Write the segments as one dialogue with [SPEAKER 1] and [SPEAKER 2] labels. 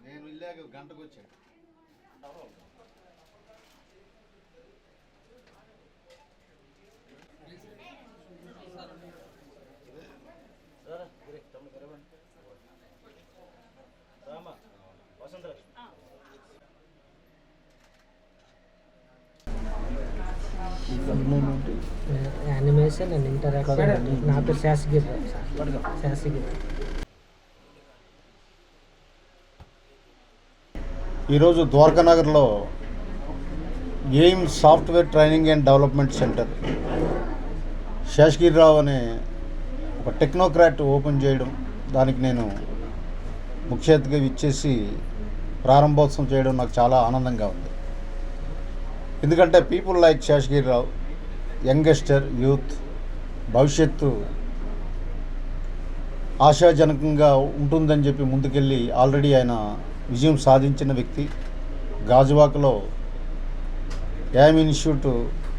[SPEAKER 1] నేను వెళ్ళాక గంటకు వచ్చాను.
[SPEAKER 2] Animation and interaction. నా పేరు శాసగిరి.
[SPEAKER 1] ఈరోజు ద్వారకానగర్లో AIM software training and development centre Seshagirirao అనే ఒక టెక్నోక్రాట్ ఓపెన్ చేయడం, దానికి నేను ముఖ్య అతిథిగా ఇచ్చేసి ప్రారంభోత్సవం చేయడం నాకు చాలా ఆనందంగా ఉంది. ఎందుకంటే పీపుల్ లైక్ శేషగిరిరావు, యంగెస్టర్ యూత్ భవిష్యత్తు ఆశాజనకంగా ఉంటుందని చెప్పి ముందుకెళ్ళి ఆల్రెడీ ఆయన విజయం సాధించిన వ్యక్తి. గాజువాకలో యామ్ ఇన్స్టిట్యూట్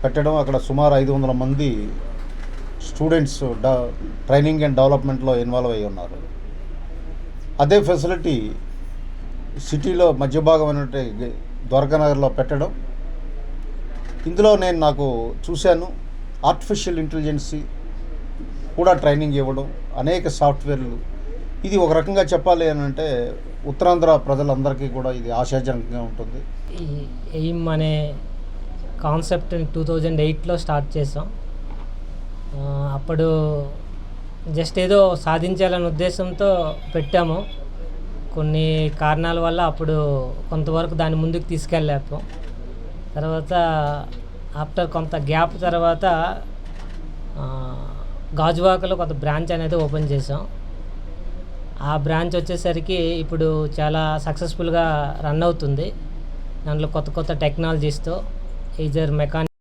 [SPEAKER 1] పెట్టడం, అక్కడ సుమారు 500 మంది స్టూడెంట్స్ ట్రైనింగ్ అండ్ డెవలప్మెంట్లో ఇన్వాల్వ్ అయి ఉన్నారు. అదే ఫెసిలిటీ సిటీలో మధ్య భాగం అయినట్టు ద్వారకానగర్లో పెట్టడం, ఇందులో నేను నాకు చూశాను ఆర్టిఫిషియల్ ఇంటెలిజెన్సీ కూడా ట్రైనింగ్ ఇవ్వడం, అనేక సాఫ్ట్వేర్లు. ఇది ఒక రకంగా చెప్పాలి అని అంటే ఉత్తరాంధ్ర ప్రజలందరికీ కూడా ఇది ఆశాజనకంగా ఉంటుంది.
[SPEAKER 2] ఈ ఎయిమ్ అనే కాన్సెప్ట్ 2008లో స్టార్ట్ చేసాం. అప్పుడు జస్ట్ ఏదో సాధించాలనే ఉద్దేశంతో పెట్టాము. కొన్ని కారణాల వల్ల అప్పుడు కొంతవరకు దాన్ని ముందుకు తీసుకెళ్ళలేకపోయాం. తర్వాత ఆఫ్టర్ కొంత గ్యాప్ తర్వాత గాజువాకలో కొంత బ్రాంచ్ అనేది ఓపెన్ చేసాం. ఆ బ్రాంచ్ వచ్చేసరికి ఇప్పుడు చాలా సక్సెస్ఫుల్గా రన్ అవుతుంది. దాంట్లో కొత్త కొత్త టెక్నాలజీస్తో ఈజర్ మెకానిక్